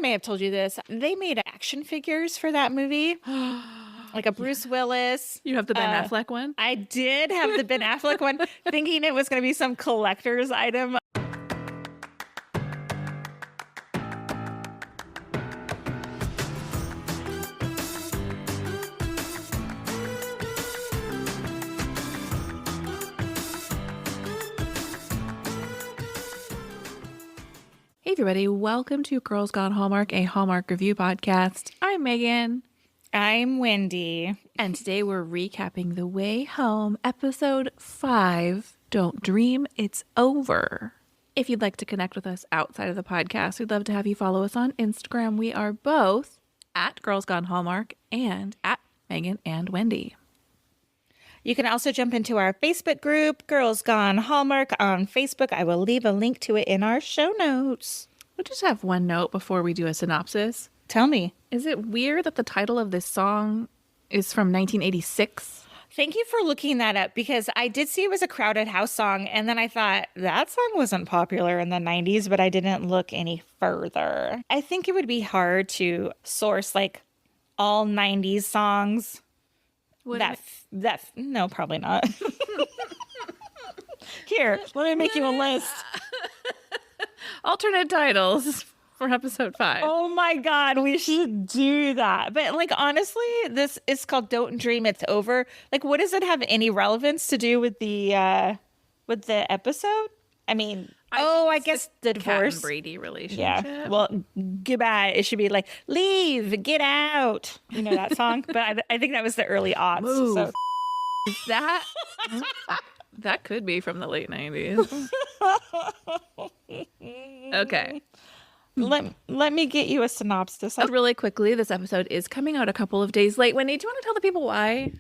may have told you this. They made action figures for that movie. Like a Bruce Willis. You have the Ben Affleck one? I did have the Ben Affleck one, thinking it was going to be some collector's item. Hey everybody, welcome to Girls Gone Hallmark, a Hallmark review podcast. I'm Megan. I'm Wendy. And today we're recapping The Way Home, episode 5, Don't Dream It's Over. If you'd like to connect with us outside of the podcast, we'd love to have you follow us on Instagram. We are both at Girls Gone Hallmark and at Megan and Wendy. You can also jump into our Facebook group, Girls Gone Hallmark, on Facebook. I will leave a link to it in our show notes. We'll just have one note before we do a synopsis. Tell me. Is it weird that the title of this song is from 1986? Thank you for looking that up, because I did see it was a Crowded House song, and then I thought that song wasn't popular in the 90s, but I didn't look any further. I think it would be hard to source like all 90s songs. No, probably not. Here, let me make you a list. Alternate titles for episode 5. Oh my God, we should do that. But like, honestly, this is called Don't Dream It's Over. Like, what does it have any relevance to do with the episode? I mean, I guess the divorce. Kat and Brady relationship. Yeah. Well, goodbye. It should be like, leave, get out. You know that song? But I think that was the early aughts. Move. So. Is that? That could be from the late 90s. Okay. Let me get you a synopsis. Really quickly, this episode is coming out a couple of days late. Wendy, do you want to tell the people why?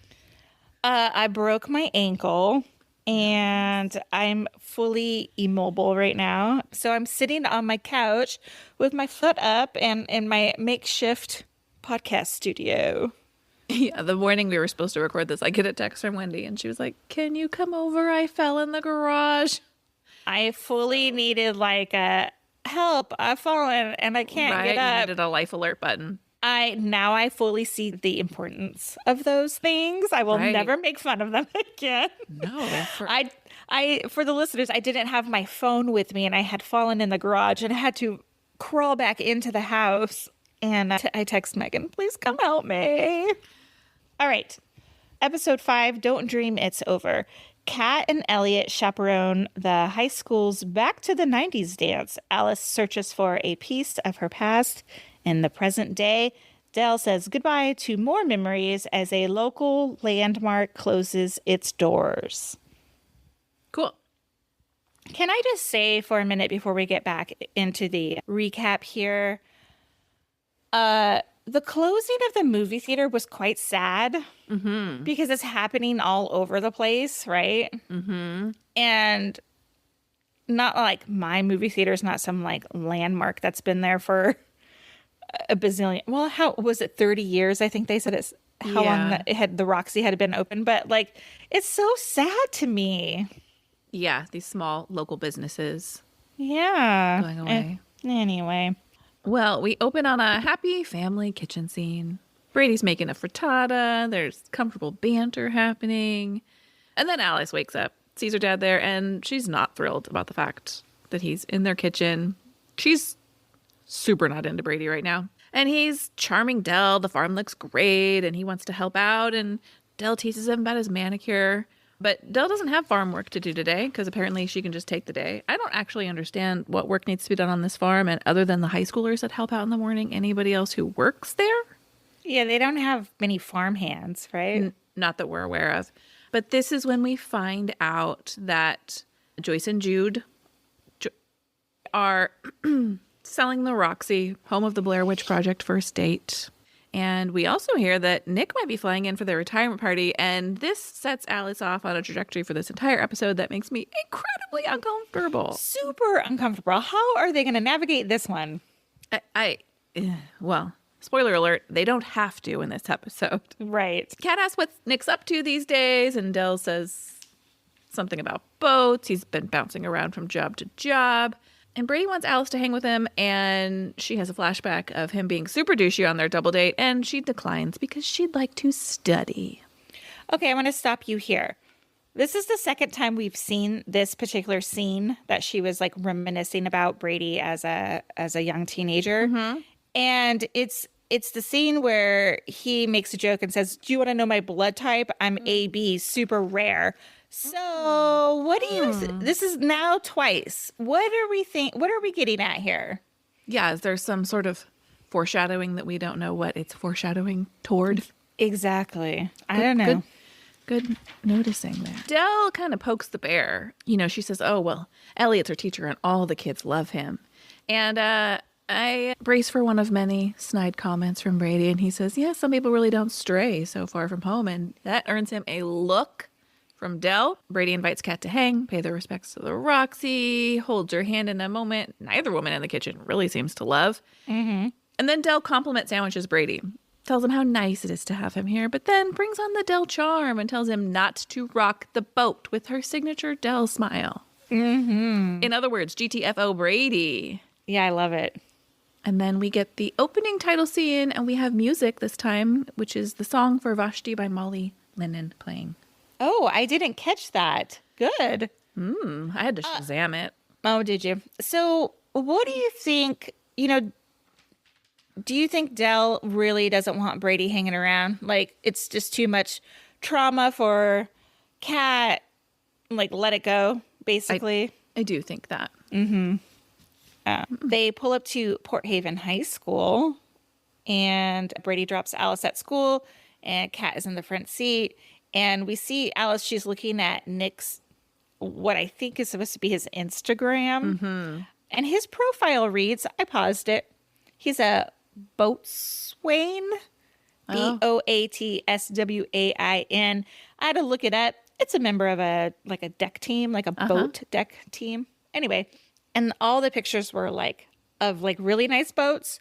I broke my ankle and I'm fully immobile right now. So I'm sitting on my couch with my foot up and in my makeshift podcast studio. Yeah, the morning we were supposed to record this, I get a text from Wendy and she was like, "Can you come over? I fell in the garage." I fully needed like a help. I've fallen and I can't get up. You needed a life alert button. I fully see the importance of those things. I will never make fun of them again. No. For the listeners, I didn't have my phone with me and I had fallen in the garage and I had to crawl back into the house. And I text Megan, please come help me. All right. Episode 5, Don't Dream It's Over. Kat and Elliot chaperone the high school's Back to the 90s dance. Alice searches for a piece of her past in the present day. Dell says goodbye to more memories as a local landmark closes its doors. Cool. Can I just say for a minute before we get back into the recap here, the closing of the movie theater was quite sad because it's happening all over the place, right? Mm-hmm. And not like my movie theater is not some like landmark that's been there for a bazillion. Well, how was it? 30 years? I think they said it's how long the Roxy had been open. But like, it's so sad to me. Yeah, these small local businesses. Yeah. Going away. Anyway. Well, we open on a happy family kitchen scene. Brady's making a frittata. There's comfortable banter happening. And then Alice wakes up, sees her dad there, and she's not thrilled about the fact that he's in their kitchen. She's super not into Brady right now. And he's charming Dell. The farm looks great, and he wants to help out. And Dell teases him about his manicure. But Dell doesn't have farm work to do today because apparently she can just take the day. I don't actually understand what work needs to be done on this farm. And other than the high schoolers that help out in the morning, anybody else who works there? Yeah, they don't have many farm hands, right? Not that we're aware of. But this is when we find out that Joyce and Jude are selling the Roxy, home of the Blair Witch Project, for estate. And we also hear that Nick might be flying in for their retirement party. And this sets Alice off on a trajectory for this entire episode that makes me incredibly uncomfortable. Super uncomfortable. How are they going to navigate this one? Well, spoiler alert, they don't have to in this episode. Right. Kat asks what Nick's up to these days. And Dell says something about boats. He's been bouncing around from job to job. And Brady wants Alice to hang with him, and she has a flashback of him being super douchey on their double date, and she declines because she'd like to study. Okay, I'm going to stop you here. This is the second time we've seen this particular scene that she was like reminiscing about Brady as a young teenager. And it's the scene where he makes a joke and says, "Do you want to know my blood type? I'm AB, super rare." So what do you, this is now twice. What are we getting at here? Yeah, is there some sort of foreshadowing that we don't know what it's foreshadowing toward? Exactly. I don't know. Good noticing there. Dell kind of pokes the bear. You know, she says, "Oh, well, Elliot's her teacher and all the kids love him." And I brace for one of many snide comments from Brady. And he says, "Yeah, some people really don't stray so far from home." And that earns him a look from Dell. Brady invites Kat to hang, pay their respects to the Roxy, holds her hand in a moment neither woman in the kitchen really seems to love. And then Dell compliment sandwiches Brady. Tells him how nice it is to have him here, but then brings on the Dell charm and tells him not to rock the boat with her signature Dell smile. In other words, GTFO Brady. Yeah, I love it. And then we get the opening title scene, and we have music this time, which is the song for Vashti by Molly Lennon playing. Oh, I didn't catch that. Good. I had to Shazam it. Oh, did you? So what do you think, do you think Dell really doesn't want Brady hanging around? Like, it's just too much trauma for Kat, like, let it go, basically. I do think that. They pull up to Port Haven High School, and Brady drops Alice at school, and Kat is in the front seat. And we see Alice, she's looking at Nick's, what I think is supposed to be his Instagram. And his profile reads, I paused it, he's a boatswain, Boatswain. I had to look it up. It's a member of a deck team, like a boat deck team. Anyway, and all the pictures were of really nice boats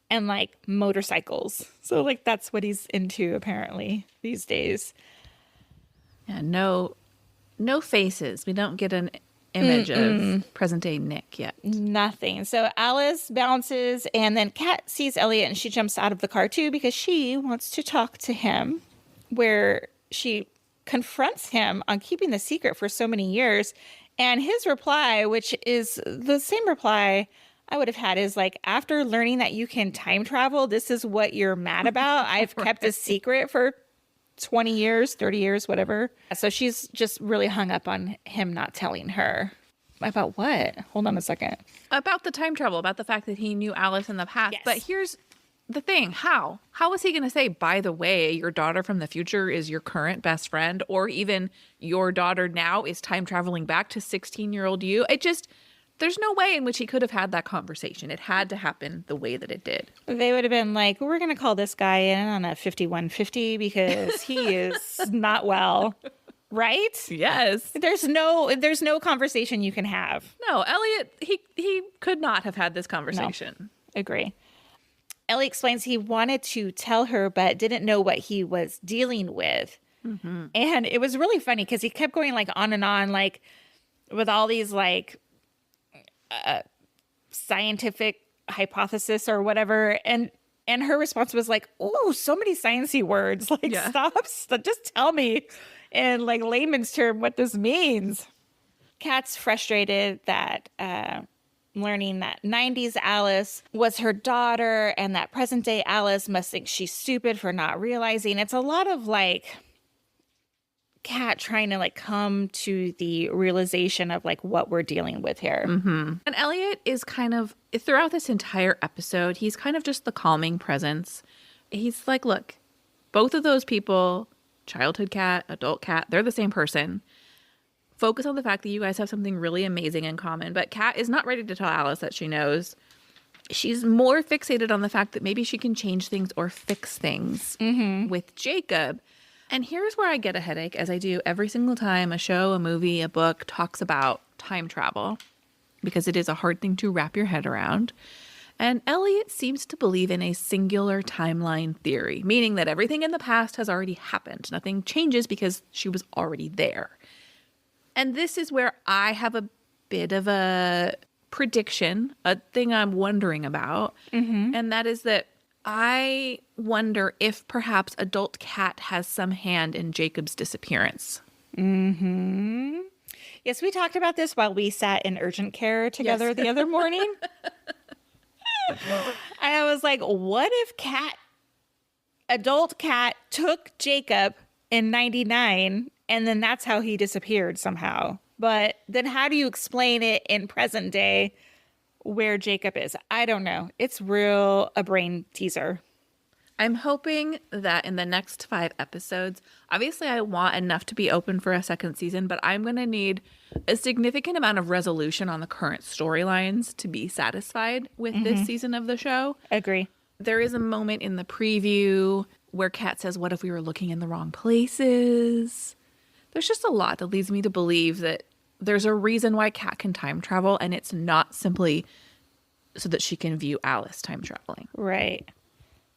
and like motorcycles. So like that's what he's into apparently these days. Yeah, no faces. We don't get an image of present day Nick yet. Nothing. So Alice bounces, and then Kat sees Elliot, and she jumps out of the car too because she wants to talk to him, where she confronts him on keeping the secret for so many years. And his reply, which is the same reply I would have had, is like, after learning that you can time travel, this is what you're mad about. I've kept a secret for 20 years, 30 years, whatever. So she's just really hung up on him not telling her. About what? Hold on a second. About the time travel, about the fact that he knew Alice in the past. Yes. But here's the thing. How is he going to say, by the way, your daughter from the future is your current best friend, or even your daughter now is time traveling back to 16-year-old you? There's no way in which he could have had that conversation. It had to happen the way that it did. They would have been like, we're going to call this guy in on a 5150 because he is not well. Right? Yes. There's no conversation you can have. No, Elliot, he could not have had this conversation. No. Agree. Ellie explains he wanted to tell her, but didn't know what he was dealing with. And it was really funny because he kept going like on and on, like with all these like scientific hypothesis or whatever. And her response was like, oh, so many sciencey words. Like, stop, just tell me in like layman's term what this means. Kat's frustrated that learning that 90s Alice was her daughter and that present day Alice must think she's stupid for not realizing. It's a lot of like Kat trying to like come to the realization of like what we're dealing with here. And Elliot is kind of, throughout this entire episode, he's kind of just the calming presence. He's like, look, both of those people, childhood Kat, adult Kat, they're the same person. Focus on the fact that you guys have something really amazing in common. But Kat is not ready to tell Alice that she knows. She's more fixated on the fact that maybe she can change things or fix things with Jacob. And here's where I get a headache, as I do every single time a show, a movie, a book talks about time travel, because it is a hard thing to wrap your head around. And Elliot seems to believe in a singular timeline theory, meaning that everything in the past has already happened. Nothing changes because she was already there. And this is where I have a bit of a prediction, a thing I'm wondering about. And that is that I wonder if perhaps adult Kat has some hand in Jacob's disappearance. Yes, we talked about this while we sat in urgent care together the other morning. I was like, what if adult Kat took Jacob in 99 and then that's how he disappeared somehow? But then how do you explain it in present day where Jacob is? I don't know. It's a brain teaser. I'm hoping that in the next 5 episodes, obviously I want enough to be open for a second season, but I'm going to need a significant amount of resolution on the current storylines to be satisfied with this season of the show. Agree. There is a moment in the preview where Kat says, what if we were looking in the wrong places? There's just a lot that leads me to believe that there's a reason why Kat can time travel, and it's not simply so that she can view Alice time traveling. Right.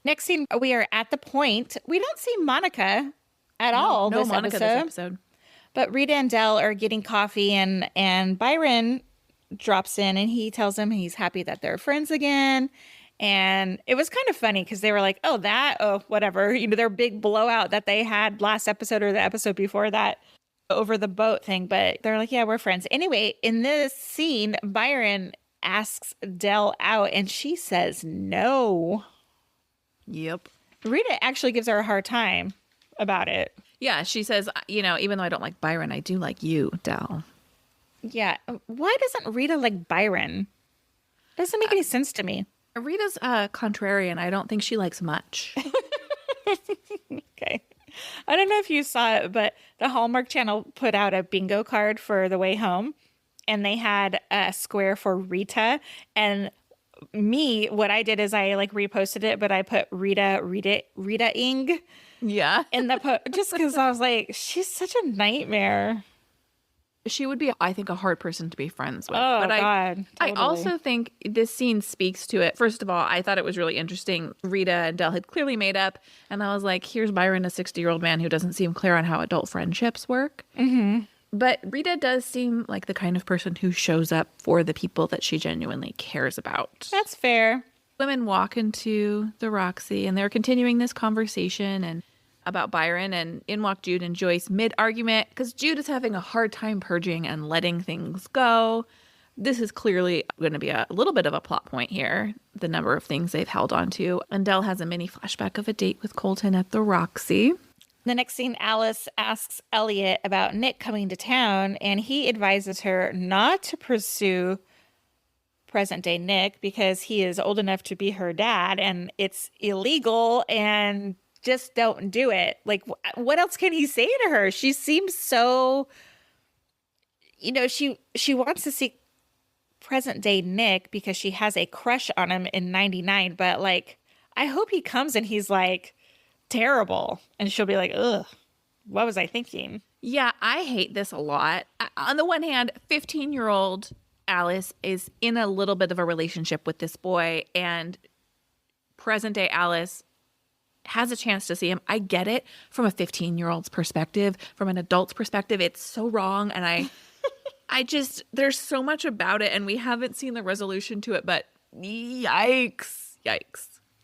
Next scene, we are at the point. We don't see Monica at all No this Monica episode. this episode. But Rita and Del are getting coffee, and Byron drops in, and he tells them he's happy that they're friends again. And it was kind of funny because they were like, whatever. You know, their big blowout that they had last episode or the episode before that over the boat thing. But they're like, yeah, we're friends. Anyway, in this scene, Byron asks Del out, and she says no. Yep. Rita actually gives her a hard time about it. Yeah, she says, even though I don't like Byron, I do like you, Del. Yeah. Why doesn't Rita like Byron? Doesn't make any sense to me. Rita's contrarian. I don't think she likes much. Okay. I don't know if you saw it, but the Hallmark Channel put out a bingo card for the way home, and they had a square for Rita. And what I did is I reposted it, but I put Rita-ing Yeah. in the just because I was like, she's such a nightmare. She would be, I think, a hard person to be friends with. Oh, but God. I Totally. also think this scene speaks to it. First of all, I thought it was really interesting. Rita and Del had clearly made up. And I was like, here's Byron, a 60-year-old man who doesn't seem clear on how adult friendships work. But Rita does seem like the kind of person who shows up for the people that she genuinely cares about. That's fair. Women walk into the Roxy, and they're continuing this conversation about Byron, and in walk Jude and Joyce mid-argument because Jude is having a hard time purging and letting things go. This is clearly going to be a little bit of a plot point here, the number of things they've held on to. And Del has a mini flashback of a date with Colton at the Roxy. The next scene, Alice asks Elliot about Nick coming to town, and he advises her not to pursue present-day Nick because he is old enough to be her dad, and it's illegal, and just don't do it. Like, what else can he say to her? She seems so, she wants to see present-day Nick because she has a crush on him in 99, but, I hope he comes and he's, terrible, and she'll be like, ugh, what was I thinking? Yeah, I hate this a lot. On the one hand, 15-year-old Alice is in a little bit of a relationship with this boy, and present-day Alice has a chance to see him. I get it from a 15-year-old's perspective. From an adult's perspective, it's so wrong, and there's so much about it, and we haven't seen the resolution to it, but yikes.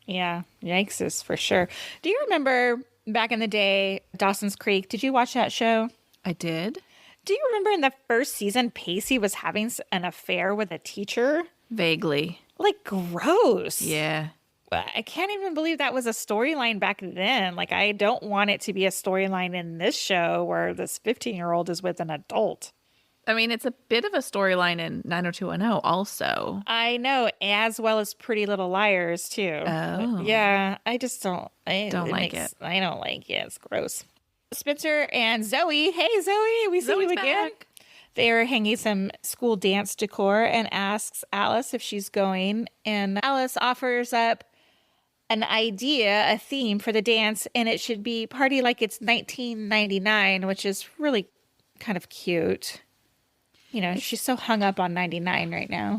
Yeah, yikes is for sure. Do you remember back in the day, Dawson's Creek? Did you watch that show? I did. Do you remember in the first season, Pacey was having an affair with a teacher? Vaguely. Gross. Yeah. I can't even believe that was a storyline back then. I don't want it to be a storyline in this show where this 15-year-old is with an adult. I mean, it's a bit of a storyline in 90210 also. I know, as well as Pretty Little Liars, too. Oh. Yeah, I just don't. I don't like it. It's gross. Spencer and Zoe. Hey, Zoe, we see Zoe's you again. back. They're hanging some school dance decor and asks Alice if she's going. And Alice offers up an idea, a theme for the dance, and it should be Party Like It's 1999, which is really kind of cute. She's so hung up on 99 right now.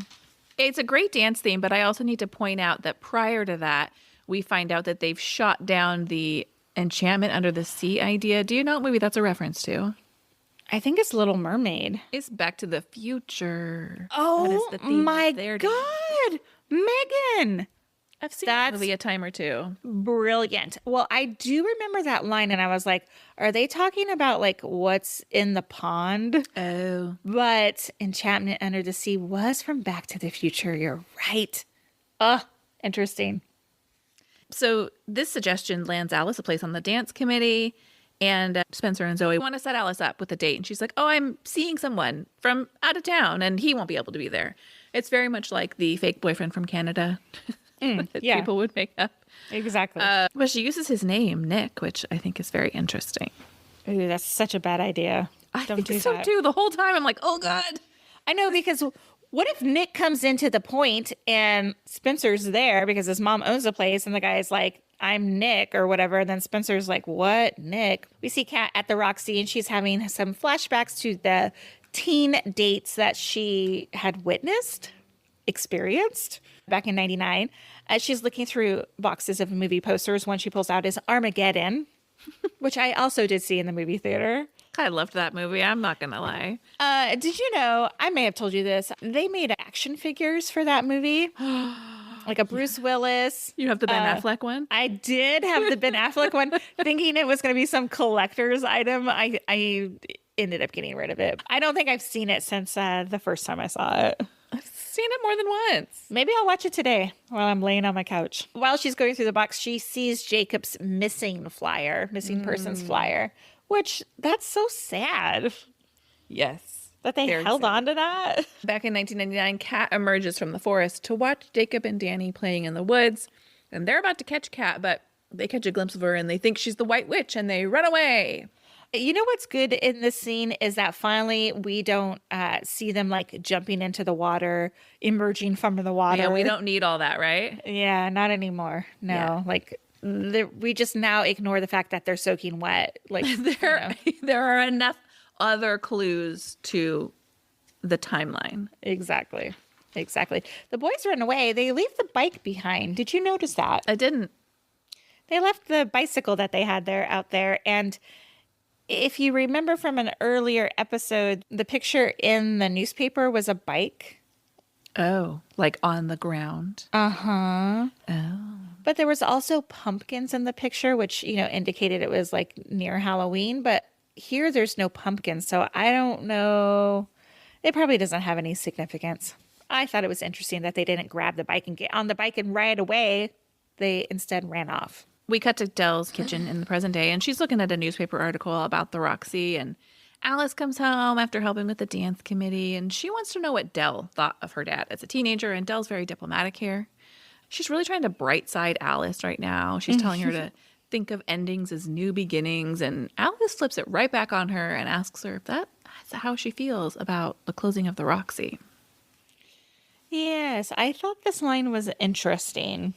It's a great dance theme, but I also need to point out that prior to that, we find out that they've shot down the enchantment under the sea idea. Do you know what movie that's a reference to? I think it's Little Mermaid. It's Back to the Future. Oh that is the theme my of their day. God, Megan. I've seen That's that movie a time or two. brilliant. Well, I do remember that line and I was like, are they talking about like what's in the pond? Oh. But Enchantment Under the Sea was from Back to the Future. You're right. Interesting. So this suggestion lands Alice a place on the dance committee, and Spencer and Zoe want to set Alice up with a date. And she's like, oh, I'm seeing someone from out of town and he won't be able to be there. It's very much like the fake boyfriend from Canada that yeah. people would make up. Exactly. But she uses his name, Nick, which I think is very interesting. Ooh, that's such a bad idea. I Don't think do so that. too. The whole time I'm like, oh God. I know, because what if Nick comes into the point and Spencer's there because his mom owns the place and the guy's like, I'm Nick or whatever. And then Spencer's like, what, Nick? We see Kat at the Roxy and she's having some flashbacks to the teen dates that she had experienced back in 99. As she's looking through boxes of movie posters, one she pulls out is Armageddon, which I also did see in the movie theater. I loved that movie. I'm not going to lie. Did you know, I may have told you this, they made action figures for that movie? Like a Bruce Willis. You have the Ben Affleck one? I did have the Ben Affleck one, thinking it was going to be some collector's item. I ended up getting rid of it. I don't think I've seen it since the first time I saw it. I've seen it more than once. Maybe I'll watch it today while I'm laying on my couch. While she's going through the box, she sees Jacob's missing persons flyer, which that's so sad Yes. that they Very held sad. on to that. Back in 1999, Kat emerges from the forest to watch Jacob and Danny playing in the woods. And they're about to catch Kat, but they catch a glimpse of her and they think she's the White Witch and they run away. You know what's good in this scene is that finally we don't see them like jumping into the water, emerging from the water. Yeah, we don't need all that, right? Yeah, not anymore. No, Yeah. like we just now ignore the fact that they're soaking wet. Like There are enough other clues to the timeline. Exactly. The boys run away. They leave the bike behind. Did you notice that? I didn't. They left the bicycle that they had out there. And if you remember from an earlier episode, the picture in the newspaper was a bike. Oh, like on the ground. Uh-huh. Oh. But there was also pumpkins in the picture, which, indicated it was like near Halloween. But here there's no pumpkins. So I don't know. It probably doesn't have any significance. I thought it was interesting that they didn't grab the bike and get on the bike and ride away. They instead ran off. We cut to Dell's kitchen in the present day, and she's looking at a newspaper article about the Roxy, and Alice comes home after helping with the dance committee, and she wants to know what Dell thought of her dad as a teenager, and Dell's very diplomatic here. She's really trying to bright side Alice right now. She's telling her to think of endings as new beginnings, and Alice flips it right back on her and asks her if that's how she feels about the closing of the Roxy. Yes, I thought this line was interesting.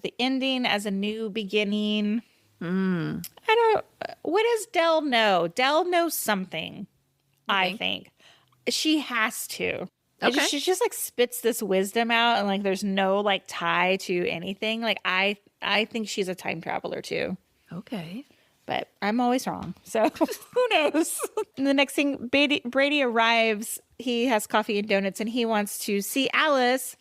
The ending as a new beginning. What does Dell know? Dell knows something, I think. She has to. Okay. She just like spits this wisdom out and like there's no like tie to anything. Like I think she's a time traveler too. Okay. But I'm always wrong. So who knows? And the next thing, Brady arrives. He has coffee and donuts and he wants to see Alice.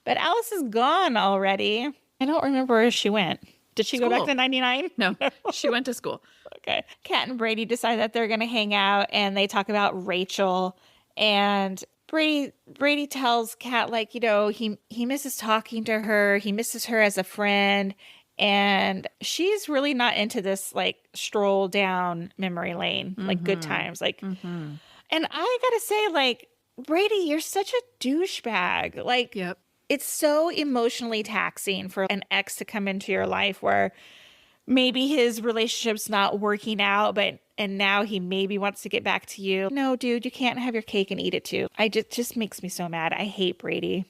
But Alice is gone already. I don't remember where she went. Did she go back to 99? No, she went to school. Okay. Kat and Brady decide that they're going to hang out and they talk about Rachel. And Brady tells Kat, like, he misses talking to her. He misses her as a friend. And she's really not into this, like, stroll down memory lane, like good times. Like, and I got to say, like, Brady, you're such a douchebag. Like, Yep. It's so emotionally taxing for an ex to come into your life where maybe his relationship's not working out, and now he maybe wants to get back to you. No, dude, you can't have your cake and eat it too. Just makes me so mad. I hate Brady.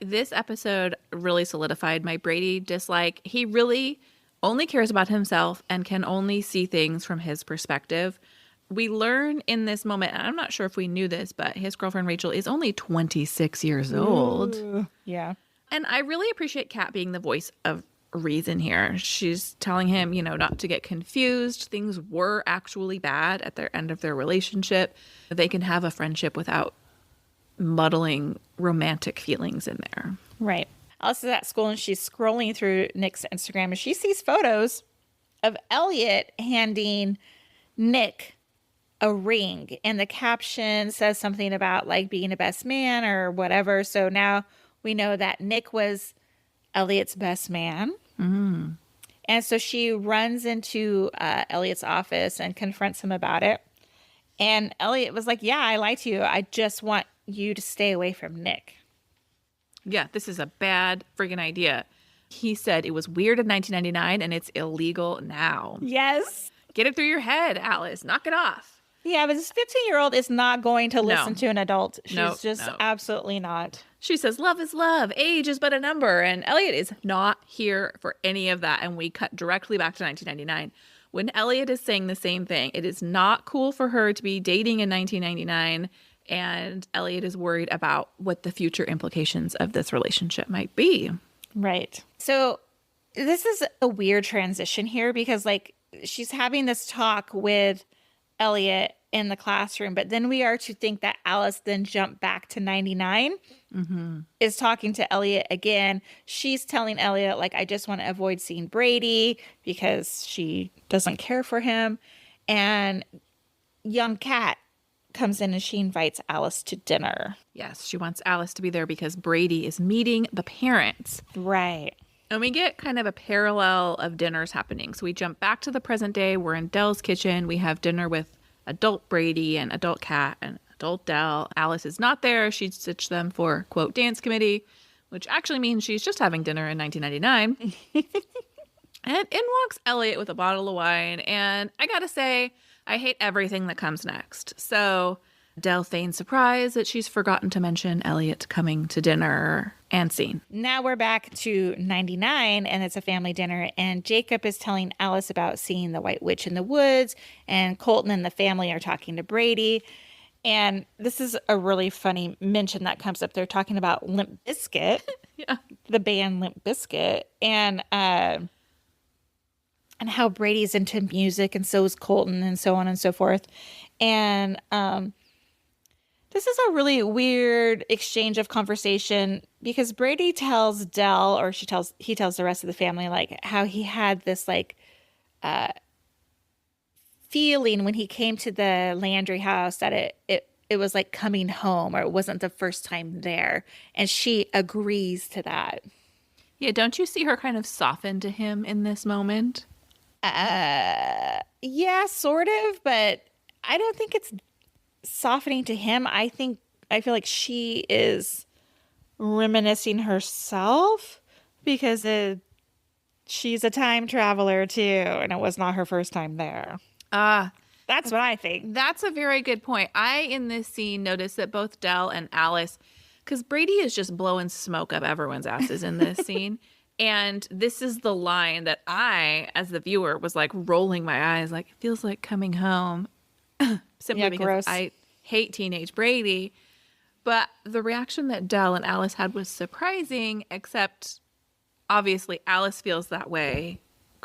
This episode really solidified my Brady dislike. He really only cares about himself and can only see things from his perspective. We learn in this moment, and I'm not sure if we knew this, but his girlfriend Rachel is only 26 years old. Yeah. And I really appreciate Kat being the voice of reason here. She's telling him, not to get confused. Things were actually bad at their end of their relationship. They can have a friendship without muddling romantic feelings in there. Right. Alice is at school and she's scrolling through Nick's Instagram and she sees photos of Elliot handing Nick a ring. And the caption says something about like being a best man or whatever. So now we know that Nick was Elliot's best man. Mm. And so she runs into Elliot's office and confronts him about it. And Elliot was like, yeah, I lied to you. I just want you to stay away from Nick. Yeah, this is a bad friggin' idea. He said it was weird in 1999 and it's illegal now. Yes. Get it through your head, Alice. Knock it off. Yeah, but this 15-year-old is not going to listen to an adult. She's just absolutely not. She says, love is love. Age is but a number. And Elliot is not here for any of that. And we cut directly back to 1999. When Elliot is saying the same thing, it is not cool for her to be dating in 1999. And Elliot is worried about what the future implications of this relationship might be. Right. So this is a weird transition here because like she's having this talk with Elliot in the classroom, but then we are to think that Alice then jumped back to 99, is talking to Elliot again. She's telling Elliot, like, I just want to avoid seeing Brady because she doesn't care for him. And young Kat comes in and she invites Alice to dinner. Yes, she wants Alice to be there because Brady is meeting the parents. Right. And we get kind of a parallel of dinners happening. So we jump back to the present day. We're in Dell's kitchen. We have dinner with adult Brady and adult Kat and adult Dell. Alice is not there. She ditched them for, quote, dance committee, which actually means she's just having dinner in 1999. And in walks Elliot with a bottle of wine. And I gotta say, I hate everything that comes next. So Dell feigns surprise that she's forgotten to mention Elliot coming to dinner and scene. Now we're back to 99 and it's a family dinner and Jacob is telling Alice about seeing the White Witch in the woods and Colton and the family are talking to Brady. And this is a really funny mention that comes up. They're talking about Limp Bizkit, Yeah. the band Limp Bizkit, and how Brady's into music and so is Colton and so on and so forth. And this is a really weird exchange of conversation because Brady tells Dell, or he tells the rest of the family, like how he had this like feeling when he came to the Landry house that it was like coming home or it wasn't the first time there. And she agrees to that. Yeah, don't you see her kind of soften to him in this moment? Yeah, sort of, but I don't think it's softening to him. I feel like she is reminiscing herself because she's a time traveler too, and it was not her first time there. That's what I think. That's a very good point. I, in this scene, noticed that both Dell and Alice, because Brady is just blowing smoke up everyone's asses in this scene. And this is the line that I, as the viewer, was like rolling my eyes, like, it feels like coming home. Simply because gross. I hate teenage Brady. But the reaction that Dell and Alice had was surprising, except obviously Alice feels that way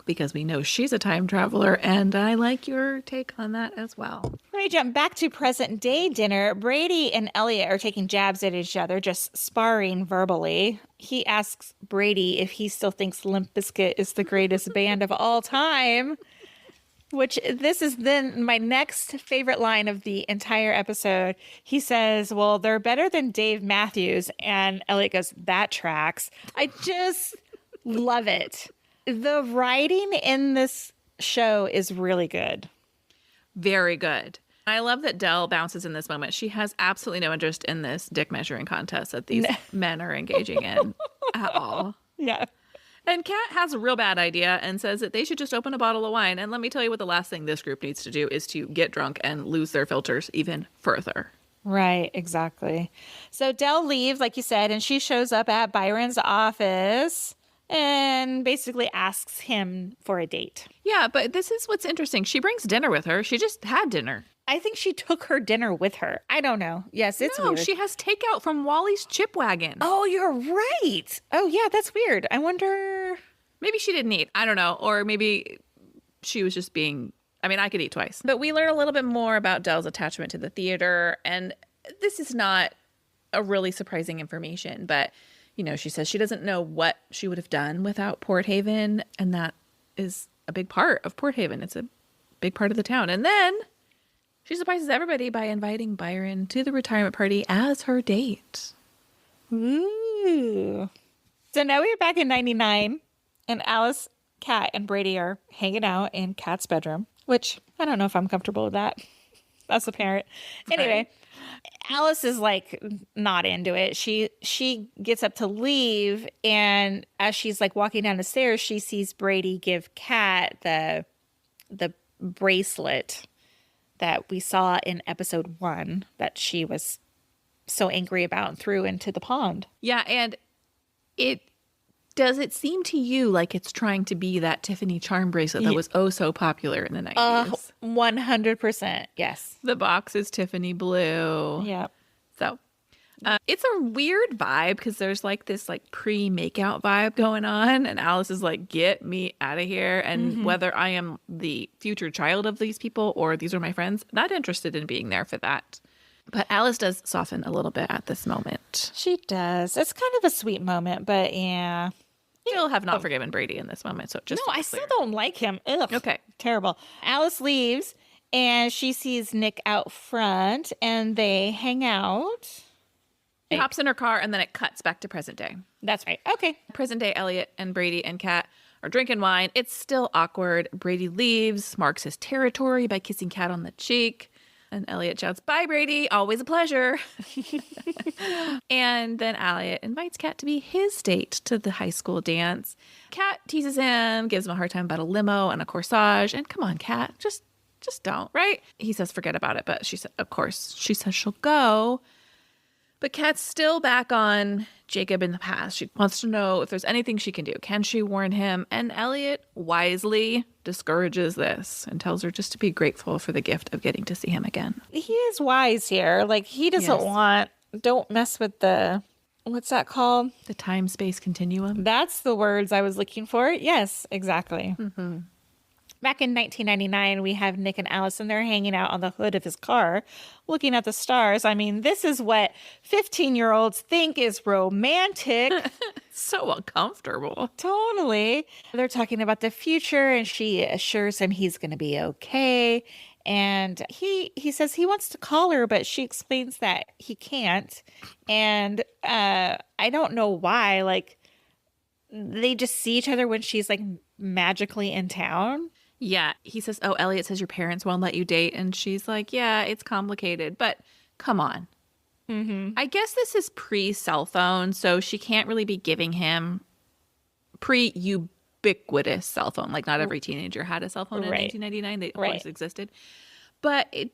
because we know she's a time traveler, and I like your take on that as well. Let me jump back to present day dinner. Brady and Elliot are taking jabs at each other, just sparring verbally. He asks Brady if he still thinks Limp Bizkit is the greatest band of all time, which this is then my next favorite line of the entire episode. He says, well, they're better than Dave Matthews. And Elliot goes, that tracks. I just love it. The writing in this show is really good. Very good. I love that Dell bounces in this moment. She has absolutely no interest in this dick measuring contest that these men are engaging in at all. Yeah. And Kat has a real bad idea and says that they should just open a bottle of wine. And let me tell you what the last thing this group needs to do is to get drunk and lose their filters even further. Right, exactly. So Dell leaves, like you said, and she shows up at Byron's office and basically asks him for a date. Yeah, but this is what's interesting. She brings dinner with her. She just had dinner. I think she took her dinner with her. I don't know. Yes, it's weird. No, she has takeout from Wally's Chip Wagon. Oh, you're right. Oh, yeah, that's weird. I wonder. Maybe she didn't eat. I don't know. Or maybe she was just being, I mean, I could eat twice. But we learn a little bit more about Del's attachment to the theater. And this is not a really surprising information. But, you know, she says she doesn't know what she would have done without Port Haven. And that is a big part of Port Haven. It's a big part of the town. And then she surprises everybody by inviting Byron to the retirement party as her date. Ooh. So now we're back in 99, and Alice, Kat, and Brady are hanging out in Kat's bedroom, which I don't know if I'm comfortable with that as a parent. Anyway, Alice is like not into it. She gets up to leave, and as she's like walking down the stairs, she sees Brady give Kat the bracelet that we saw in episode 1 that she was so angry about and threw into the pond. Yeah, and does it seem to you like it's trying to be that Tiffany charm bracelet that was oh so popular in the 90s? 100%, yes. The box is Tiffany blue. Yeah. So it's a weird vibe because there's like this like pre-makeout vibe going on, and Alice is like, get me out of here. And whether I am the future child of these people or these are my friends, not interested in being there for that. But Alice does soften a little bit at this moment. She does. It's kind of a sweet moment, but yeah. Still have not forgiven Brady in this moment. So just No, I still don't like him. Ugh. Okay. Terrible. Alice leaves and she sees Nick out front and they hang out. She hops in her car and then it cuts back to present day. That's right. Okay. Present day, Elliot and Brady and Kat are drinking wine. It's still awkward. Brady leaves, marks his territory by kissing Kat on the cheek. And Elliot shouts, bye, Brady. Always a pleasure. And then Elliot invites Kat to be his date to the high school dance. Kat teases him, gives him a hard time about a limo and a corsage. And come on, Kat, just don't, right? He says, forget about it. But she said, of course, she says she'll go. But Kat's still back on Jacob in the past. She wants to know if there's anything she can do. Can she warn him? And Elliot wisely discourages this and tells her just to be grateful for the gift of getting to see him again. He is wise here. Like, he doesn't don't mess with what's that called? The time-space continuum. That's the words I was looking for. Yes, exactly. Mm-hmm. Back in 1999, we have Nick and Alice, and they're hanging out on the hood of his car, looking at the stars. I mean, this is what 15-year-olds think is romantic. So uncomfortable. Totally. They're talking about the future, and she assures him he's going to be okay. And he says he wants to call her, but she explains that he can't. And I don't know why. Like, they just see each other when she's like magically in town. Yeah. He says, oh, Elliot says your parents won't let you date. And she's like, yeah, it's complicated, but come on. Mm-hmm. I guess this is pre-cell phone, so she can't really be giving him pre-ubiquitous cell phone. Like, not every teenager had a cell phone in 1999. They always existed. But it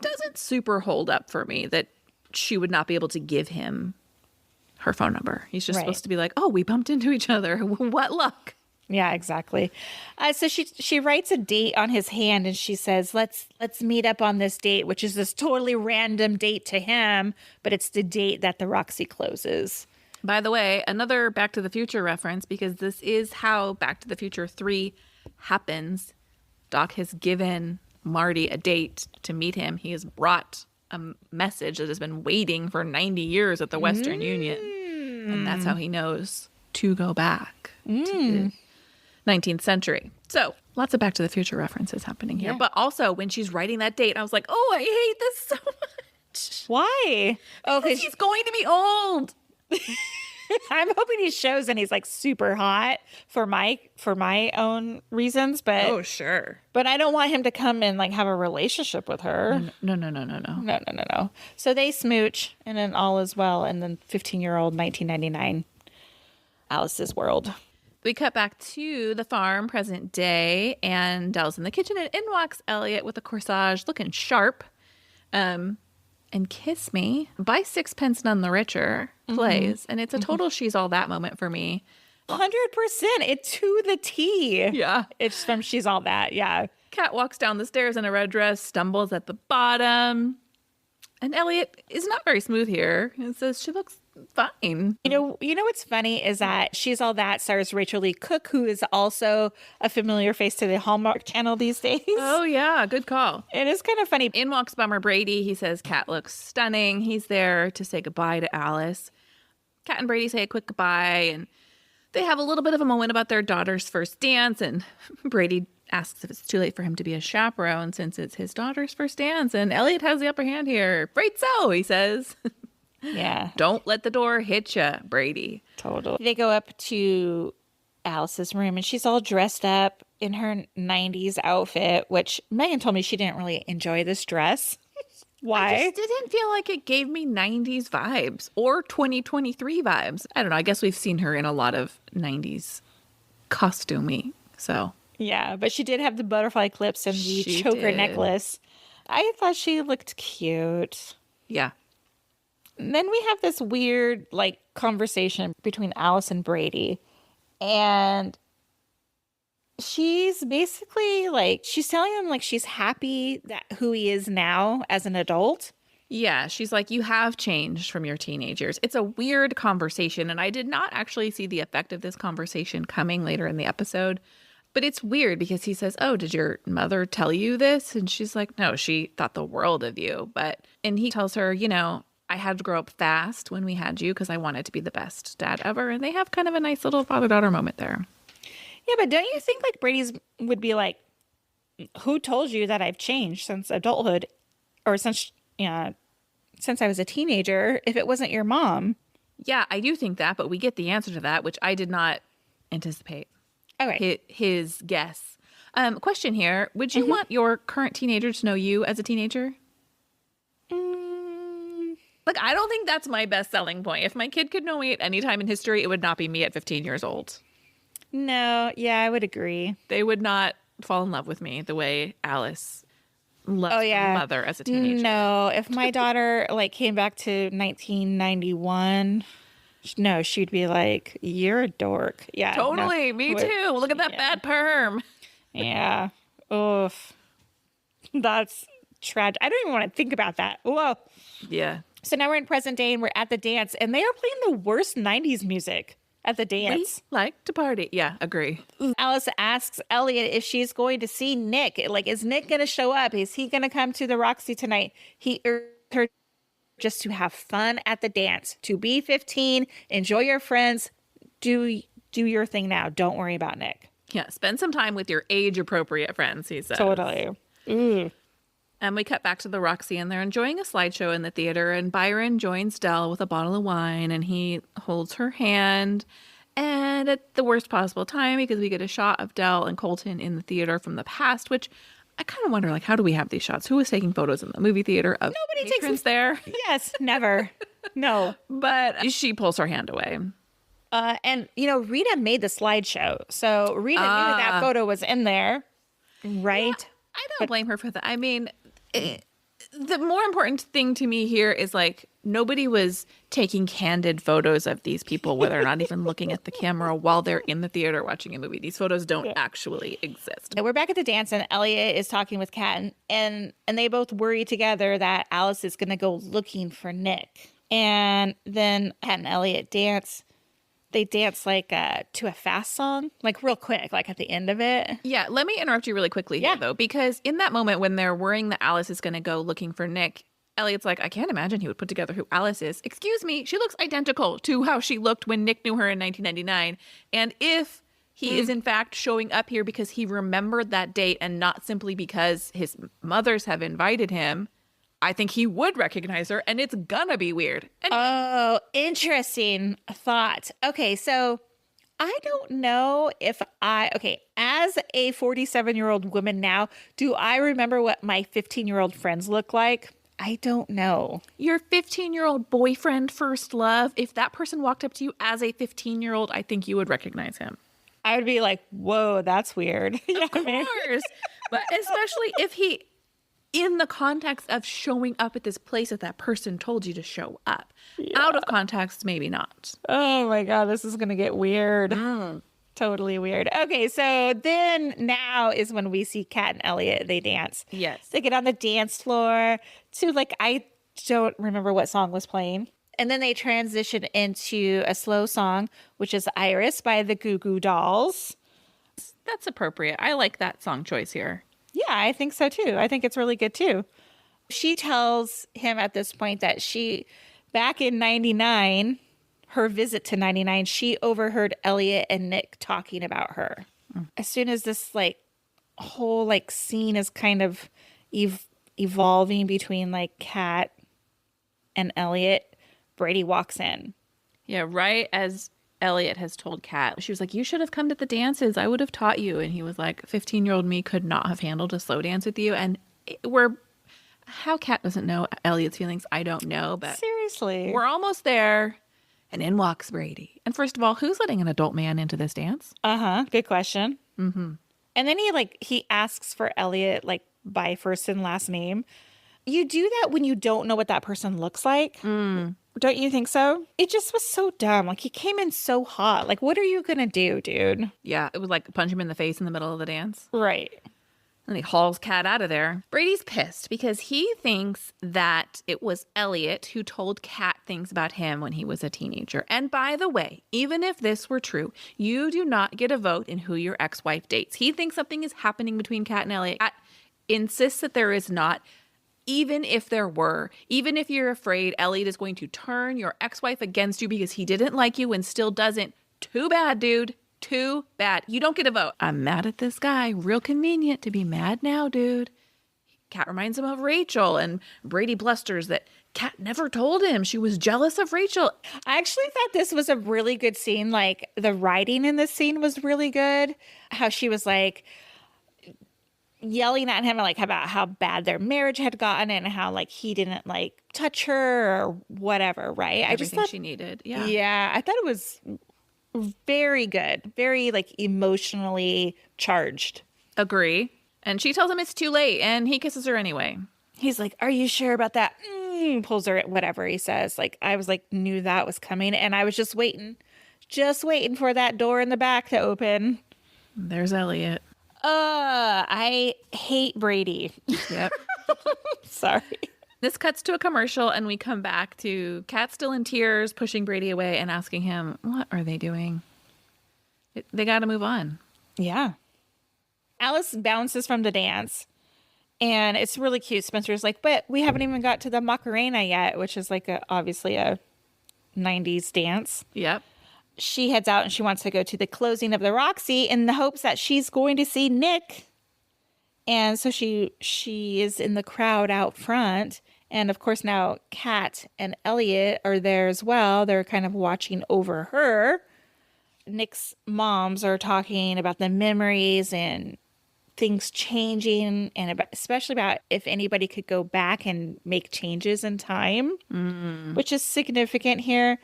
doesn't super hold up for me that she would not be able to give him her phone number. He's just supposed to be like, oh, we bumped into each other. What luck. Yeah, exactly. So she writes a date on his hand and she says, let's meet up on this date, which is this totally random date to him, but it's the date that the Roxy closes. By the way, another Back to the Future reference, because this is how Back to the Future 3 happens. Doc has given Marty a date to meet him. He has brought a message that has been waiting for 90 years at the Western Union. And that's how he knows to go back to the 19th century. So lots of Back to the Future references happening here. Yeah. But also when she's writing that date, I was like, oh, I hate this so much. Why? Oh, because he's going to be old. I'm hoping he shows and he's like super hot for my own reasons, but oh sure. But I don't want him to come and like have a relationship with her. No. So they smooch and then all is well, and then 15-year-old 1999 Alice's world. We cut back to the farm, present day, and Del's in the kitchen, and in walks Elliot with a corsage, looking sharp. And Kiss Me by Sixpence None the Richer plays, and it's a total She's All That moment for me. 100%. It to the T. Yeah. It's from She's All That. Yeah. Kat walks down the stairs in a red dress, stumbles at the bottom. And Elliot is not very smooth here. It says she looks fine. You know what's funny is that She's All That stars Rachel Lee Cook, who is also a familiar face to the Hallmark Channel these days. Oh, yeah. Good call. It is kind of funny. In walks Bummer Brady. He says Kat looks stunning. He's there to say goodbye to Alice. Kat and Brady say a quick goodbye, and they have a little bit of a moment about their daughter's first dance, and Brady asks if it's too late for him to be a chaperone since it's his daughter's first dance, and Elliot has the upper hand here. Right so, he says. Yeah. Don't let the door hit you, Brady. Totally. They go up to Alice's room, and she's all dressed up in her 90s outfit, which Megan told me she didn't really enjoy this dress. Why? I just didn't feel like it gave me 90s vibes or 2023 vibes. I don't know. I guess we've seen her in a lot of 90s costumey, so. Yeah, but she did have the butterfly clips and the She choker did. necklace. I thought she looked cute. Yeah. And then we have this weird, conversation between Alice and Brady. And she's basically, she's telling him, she's happy that who he is now as an adult. Yeah, she's like, you have changed from your teenage years. It's a weird conversation, and I did not actually see the effect of this conversation coming later in the episode. But it's weird because he says, oh, did your mother tell you this? And she's like, no, she thought the world of you. And he tells her, I had to grow up fast when we had you because I wanted to be the best dad ever. And they have kind of a nice little father-daughter moment there. Yeah, but don't you think, Brady's would be like, who told you that I've changed since adulthood or since I was a teenager if it wasn't your mom? Yeah, I do think that, but we get the answer to that, which I did not anticipate. Okay. His guess. Question here. Would you want your current teenager to know you as a teenager? I don't think that's my best selling point. If my kid could know me at any time in history, it would not be me at 15 years old. No, yeah, I would agree. They would not fall in love with me the way Alice loved her mother as a teenager. No, if my daughter came back to 1991, no, she'd be like, "You're a dork." Yeah, Totally. no. Me too. Look at that bad perm. Yeah. Oof. That's tragic. I don't even want to think about that. Whoa. Yeah. So now we're in present day and we're at the dance, and they are playing the worst 90s music at the dance. We like to party. Yeah, agree. Alice asks Elliot if she's going to see Nick. Is Nick going to show up? Is he going to come to the Roxy tonight? He urged her just to have fun at the dance, to be 15, enjoy your friends, do your thing now. Don't worry about Nick. Yeah, spend some time with your age-appropriate friends, he says. Totally. And we cut back to the Roxy, and they're enjoying a slideshow in the theater, and Byron joins Dell with a bottle of wine, and he holds her hand. And at the worst possible time, because we get a shot of Dell and Colton in the theater from the past, which I kind of wonder, how do we have these shots? Who was taking photos in the movie theater of Nobody patrons there? Yes, never. No. But she pulls her hand away. And, Rita made the slideshow. So Rita knew that photo was in there, right? Yeah, I don't blame her for that. I mean, the more important thing to me here is nobody was taking candid photos of these people where they're not even looking at the camera while they're in the theater watching a movie. These photos don't actually exist. And we're back at the dance, and Elliot is talking with Kat, and they both worry together that Alice is going to go looking for Nick. And then Kat and Elliot dance. They dance to a fast song, real quick, at the end of it. Yeah, let me interrupt you really quickly here, though, because in that moment when they're worrying that Alice is going to go looking for Nick, Elliot's like, I can't imagine he would put together who Alice is. Excuse me, she looks identical to how she looked when Nick knew her in 1999. And if he is in fact showing up here because he remembered that date and not simply because his mothers have invited him, I think he would recognize her, and it's gonna be weird. Oh, interesting thought. Okay, so I don't know if as a 47-year-old woman now, do I remember what my 15-year-old friends look like? I don't know. Your 15-year-old boyfriend, first love, if that person walked up to you as a 15-year-old, I think you would recognize him. I would be like, whoa, that's weird. Of course. But especially if he, in the context of showing up at this place that person told you to show up. Yeah. Out of context, maybe not. Oh my God, this is going to get weird. Totally weird. Okay, so then now is when we see Kat and Elliot. They dance. Yes. They get on the dance floor to I don't remember what song was playing. And then they transition into a slow song, which is Iris by the Goo Goo Dolls. That's appropriate. I like that song choice here. Yeah, I think so too. I think it's really good too. She tells him at this point that back in 99, her visit to 99, she overheard Elliot and Nick talking about her. As soon as this like whole like scene is kind of evolving between like Kat and Elliot, Brady walks in. Yeah, right as Elliot has told Kat, she was like, you should have come to the dances. I would have taught you. And he was like, 15-year-old me could not have handled a slow dance with you. And how Kat doesn't know Elliot's feelings, I don't know. But seriously, we're almost there. And in walks Brady. And first of all, who's letting an adult man into this dance? Good question. Mm-hmm. And then he asks for Elliot like by first and last name. You do that when you don't know what that person looks like. Don't you think so? It just was so dumb. Like, he came in so hot. Like, what are you going to do, dude? Yeah, it was like punch him in the face in the middle of the dance. Right. And he hauls Kat out of there. Brady's pissed because he thinks that it was Elliot who told Kat things about him when he was a teenager. And by the way, even if this were true, you do not get a vote in who your ex-wife dates. He thinks something is happening between Kat and Elliot. Kat insists that there is not. Even if there were, even if you're afraid Elliot is going to turn your ex-wife against you because he didn't like you and still doesn't, too bad, dude. Too bad. You don't get a vote. I'm mad at this guy. Real convenient to be mad now, dude. Kat reminds him of Rachel, and Brady blusters that Kat never told him she was jealous of Rachel. I actually thought this was a really good scene. Like, the writing in this scene was really good. How she was like yelling at him like about how bad their marriage had gotten and how like he didn't like touch her or whatever, right? Everything I just thought she needed. Yeah. Yeah, I thought it was very good. Very like emotionally charged. Agree. And she tells him it's too late and he kisses her anyway. He's like, "Are you sure about that?" Pulls her at whatever he says. Like, I was like, knew that was coming and I was just waiting for that door in the back to open. There's Elliot. I hate Brady. Yep. Sorry. This cuts to a commercial and we come back to Kat still in tears, pushing Brady away and asking him, what are they doing? They got to move on. Yeah. Alice bounces from the dance and it's really cute. Spencer's like, but we haven't even got to the Macarena yet, which is like obviously a 90s dance. Yep. She heads out and she wants to go to the closing of the Roxy in the hopes that she's going to see Nick. And so she is in the crowd out front. And of course now Kat and Elliot are there as well. They're kind of watching over her. Nick's moms are talking about the memories and things changing and especially about if anybody could go back and make changes in time, which is significant here.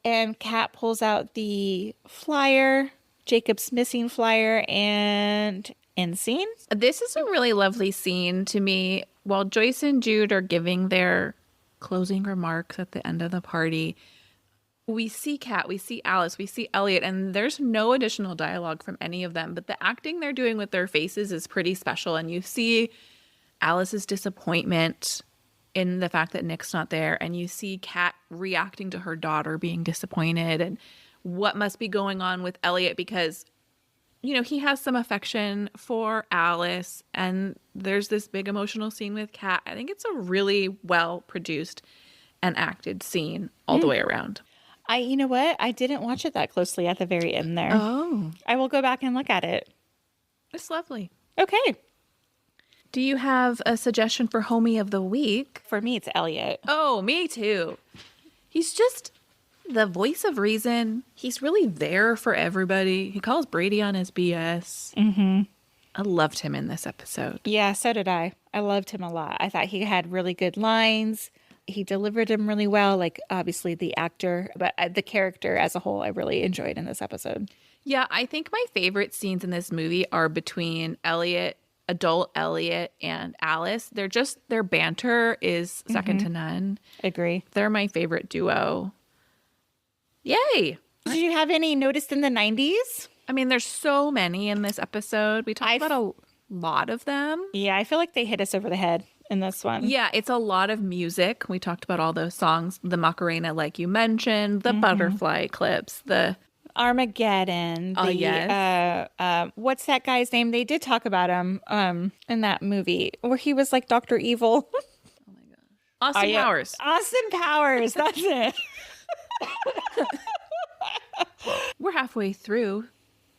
And Kat pulls out the flyer, Jacob's missing flyer, and end scene. This is a really lovely scene to me. While Joyce and Jude are giving their closing remarks at the end of the party, we see Kat, we see Alice, we see Elliot, and there's no additional dialogue from any of them. But the acting they're doing with their faces is pretty special. And you see Alice's disappointment in the fact that Nick's not there, and you see Kat reacting to her daughter being disappointed and what must be going on with Elliot because, you know, he has some affection for Alice and there's this big emotional scene with Kat. I think it's a really well produced and acted scene all the way around. You know what? I didn't watch it that closely at the very end there. Oh. I will go back and look at it. It's lovely. Okay. Do you have a suggestion for Homie of the Week? For me, it's Elliot. Oh, me too. He's just the voice of reason. He's really there for everybody. He calls Brady on his BS. Mm-hmm. I loved him in this episode. Yeah, so did I. I loved him a lot. I thought he had really good lines. He delivered them really well, like obviously the actor, but the character as a whole, I really enjoyed in this episode. Yeah, I think my favorite scenes in this movie are between adult Elliot and Alice. Their banter is second to none. Agree. They're my favorite duo. Yay. Did you have any noticed in the 90s? I mean, there's so many in this episode. We talked about a lot of them. Yeah, I feel like they hit us over the head in this one. Yeah, it's a lot of music. We talked about all those songs, the Macarena, like you mentioned, the butterfly clips, the Armageddon. yes. What's that guy's name? They did talk about him in that movie where he was like Dr. Evil. Austin Powers. Austin Powers. That's it. We're halfway through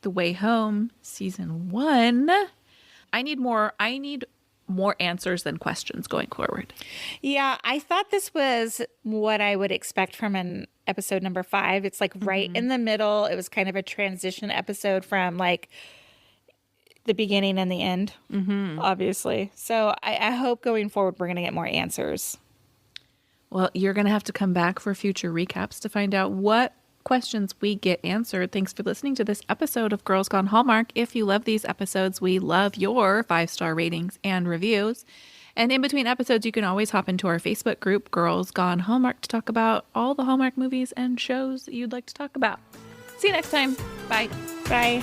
The Way Home, season 1. I need more answers than questions going forward. Yeah, I thought this was what I would expect from an episode number 5. It's like right in the middle. It was kind of a transition episode from like the beginning and the end, obviously. So I hope going forward we're going to get more answers. Well, you're going to have to come back for future recaps to find out what questions we get answered. Thanks for listening to this episode of Girls Gone Hallmark. If you love these episodes, we love your 5-star ratings and reviews. And in between episodes, you can always hop into our Facebook group, Girls Gone Hallmark, to talk about all the Hallmark movies and shows that you'd like to talk about. See you next time. Bye. Bye.